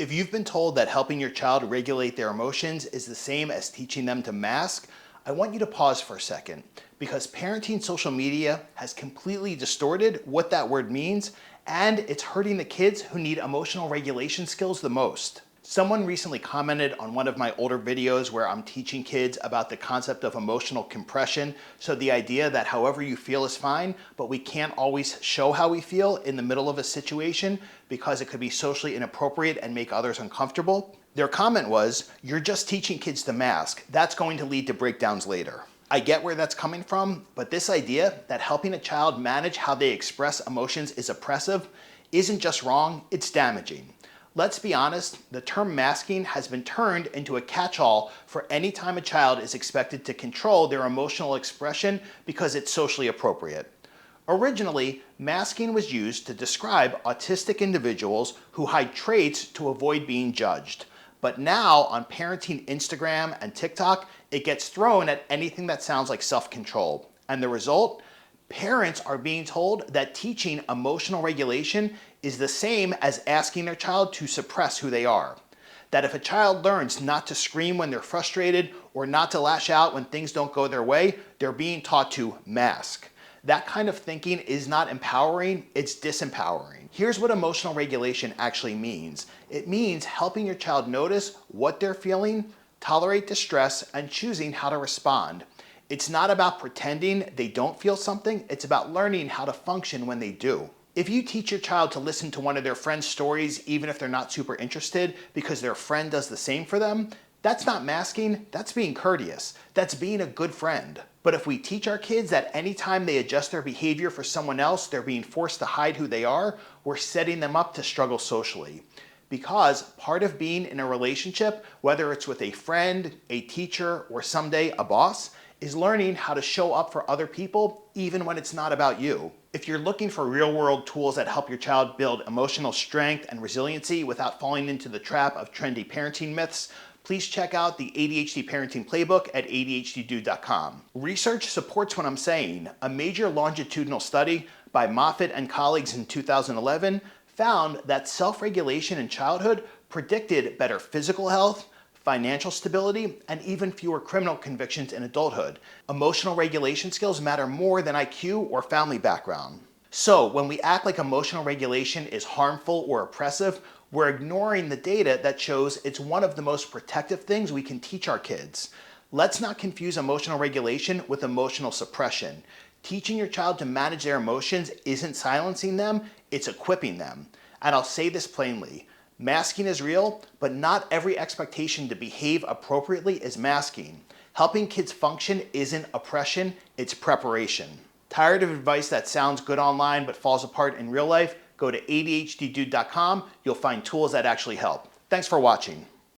If you've been told that helping your child regulate their emotions is the same as teaching them to mask, I want you to pause for a second, because parenting social media has completely distorted what that word means, and it's hurting the kids who need emotional regulation skills the most. Someone recently commented on one of my older videos where I'm teaching kids about the concept of emotional compression. So the idea that however you feel is fine, but we can't always show how we feel in the middle of a situation because it could be socially inappropriate and make others uncomfortable. Their comment was, "You're just teaching kids to mask. That's going to lead to breakdowns later." I get where that's coming from, but this idea that helping a child manage how they express emotions is oppressive isn't just wrong, it's damaging. Let's be honest, the term masking has been turned into a catch-all for any time a child is expected to control their emotional expression because it's socially appropriate. Originally, masking was used to describe autistic individuals who hide traits to avoid being judged. But now on parenting Instagram and TikTok, it gets thrown at anything that sounds like self-control. And the result? Parents are being told that teaching emotional regulation is the same as asking their child to suppress who they are. That if a child learns not to scream when they're frustrated or not to lash out when things don't go their way, they're being taught to mask. That kind of thinking is not empowering, it's disempowering. Here's what emotional regulation actually means. It means helping your child notice what they're feeling, tolerate distress, and choosing how to respond. It's not about pretending they don't feel something, it's about learning how to function when they do. If you teach your child to listen to one of their friend's stories, even if they're not super interested, because their friend does the same for them, that's not masking, that's being courteous. That's being a good friend. But if we teach our kids that anytime they adjust their behavior for someone else, they're being forced to hide who they are, we're setting them up to struggle socially. Because part of being in a relationship, whether it's with a friend, a teacher, or someday a boss, is learning how to show up for other people even when it's not about you. If you're looking for real-world tools that help your child build emotional strength and resiliency without falling into the trap of trendy parenting myths, please check out the ADHD Parenting Playbook at adhddude.com. Research supports what I'm saying. A major longitudinal study by Moffitt and colleagues in 2011 found that self-regulation in childhood predicted better physical health, financial stability, and even fewer criminal convictions in adulthood. Emotional regulation skills matter more than IQ or family background. So when we act like emotional regulation is harmful or oppressive, we're ignoring the data that shows it's one of the most protective things we can teach our kids. Let's not confuse emotional regulation with emotional suppression. Teaching your child to manage their emotions isn't silencing them, it's equipping them. And I'll say this plainly. Masking is real, but not every expectation to behave appropriately is masking. Helping kids function isn't oppression, it's preparation. Tired of advice that sounds good online but falls apart in real life? Go to adhddude.com. You'll find tools that actually help. Thanks for watching.